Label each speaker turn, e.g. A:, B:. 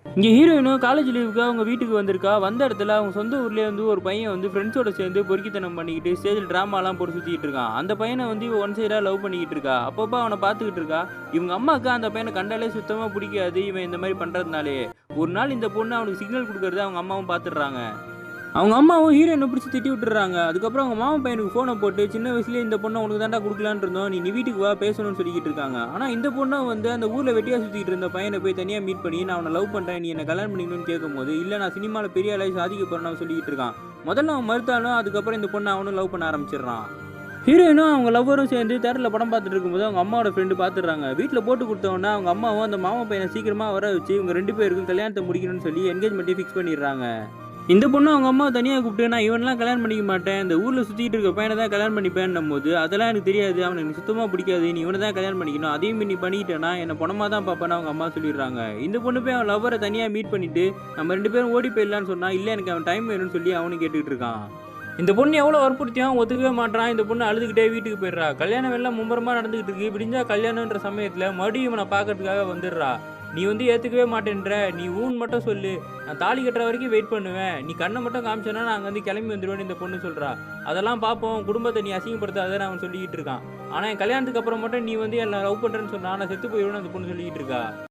A: இங்கே ஹீரோயினும் காலேஜ் லீவுக்கு அவங்க வீட்டுக்கு வந்திருக்கா. வந்த இடத்துல அவங்க சொந்த ஊர்லேயே வந்து ஒரு பையன் வந்து ஃப்ரெண்ட்ஸோட சேர்ந்து பொறுக்கித்தனம் பண்ணிக்கிட்டு ஸ்டேஜில் ட்ராமாலாம் போட்டு சுற்றிக்கிட்டு இருக்கான். அந்த பையனை வந்து இவ ஒன் சைடாக லவ் பண்ணிக்கிட்டு இருக்கா. அப்பப்போ அவனை பார்த்துக்கிட்டு இருக்கா. இவங்க அம்மாவுக்கு அந்த பையனை கண்டாலே சுத்தமாக பிடிக்காது, இவன் இந்த மாதிரி பண்ணுறதுனாலே. ஒரு நாள் இந்த பொண்ணு அவனுக்கு சிக்னல் கொடுக்கறத அவங்க அம்மாவும் பார்த்துடுறாங்க. அவங்க அம்மாவும் ஹீரோயினை பிடிச்சி திட்டி விட்டுறாங்க. அதுக்கப்புறம் அவங்க மாமன் பையனுக்கு ஃபோனை போட்டு, சின்ன வயசுலேயே இந்த பொண்ணை உனக்கு தாண்டா கொடுக்கலான்னு இருந்தோம், நீ வீட்டுக்கு வா பேசணும்னு சொல்லிக்கிட்டு இருக்காங்க. ஆனால் இந்த பொண்ணை வந்து அந்த ஊரில் வெட்டியாக சுற்றிக்கிட்டு இருந்த பையனை போய் தனியாக மீட் பண்ணி, நான் அவனை லவ் பண்ணுறேன், நீ என்னை கல்யாணம் பண்ணிக்கணும்னு கேட்கும்போது, இல்லை நான் சினிமாவில் பெரிய ஆளாகி சாதிக்க போகிறேன்னு அவன் சொல்லிக்கிட்டு இருக்கான். முதல்ல அவன் மறுத்தாலும் அதுக்கப்புறம் இந்த பொண்ணை அவனும் லவ் பண்ண ஆரம்பிச்சிடுறான். ஹீரோயினும் அவங்க லவ்வரும் சேர்ந்து தேட்டரில் படம் பார்த்துட்டு இருக்கும்போது அவங்க அம்மாவோட ஃப்ரெண்டு பார்த்துடுறாங்க. வீட்டில் போட்டு கொடுத்தவொன்னே அவங்க அம்மாவும் அந்த மாமா பையனை சீக்கிரமாக வர வச்சு இவங்க 2 பேருக்கும் கல்யாணத்தை முடிக்கணும்னு சொல்லி என்கேஜ்மெண்ட்டே ஃபிக்ஸ் பண்ணிடுறாங்க. இந்த பொண்ணு அவங்க அம்மா தனியாக கூப்பிட்டு, நான் இவனெலாம் கல்யாணம் பண்ணிக்க மாட்டேன், இந்த ஊரில் சுற்றிட்டு இருக்க பையனை தான் கல்யாணம் பண்ணிப்பேன்னும் போது, அதெல்லாம் எனக்கு தெரியாது, அவனை எனக்கு சுத்தமாக பிடிக்காது, நீ இவனை தான் கல்யாணம் பண்ணிக்கணும், அதையும் நீ பண்ணிக்கிட்டேன்னா என்னை பணமாக தான் பார்ப்பேன்னு அவங்க அம்மா சொல்லிடுறாங்க. இந்த பொண்ணு போய் அவன் லவ்வரை தனியாக மீட் பண்ணிவிட்டு நம்ம 2 பேரும் ஓடி போயிடலான்னு சொன்னால், இல்லை எனக்கு அவன் டைம் வேணும்னு சொல்லி அவனும் கேட்டுக்கிட்டு இருக்கான். இந்த பொண்ணு எவ்வளோ வற்புறுத்தியும் ஒத்துக்கவே மாட்டான். இந்த பொண்ணு அழுதுகிட்டே வீட்டுக்கு போயிடுறா. கல்யாணம் எல்லாம் மும்பரமாக நடந்துகிட்டு இருக்கு. விடிஞ்சா கல்யாணன்ற சமயத்தில் மறுபடியும் இவனை பார்க்கறதுக்காக வந்துடுறா. நீ வந்து ஏற்றுக்கவே மாட்டேன்ற, நீ ஊன் மட்டும் சொல்லு, நான் தாலி கட்டுற வரைக்கும் வெயிட் பண்ணுவேன், நீ கண்ணை மட்டும் காமிச்சேன்னா நான் வந்து கிளம்பி வந்துடுவேன்னு இந்த பொண்ணு சொல்கிறா. அதெல்லாம் பார்ப்போம், குடும்பத்தை நீ அசிங்கப்படுத்தாதன்னு அவன் சொல்லிக்கிட்டு இருக்கான். ஆனால் என் கல்யாணத்துக்கு அப்புறம் மட்டும் நீ வந்து என்னை லவ் பண்ணுறேன்னு சொன்னா நான் செத்து போயிடுவேன்னு அந்த பொண்ணு சொல்லிக்கிட்டு இருக்கா.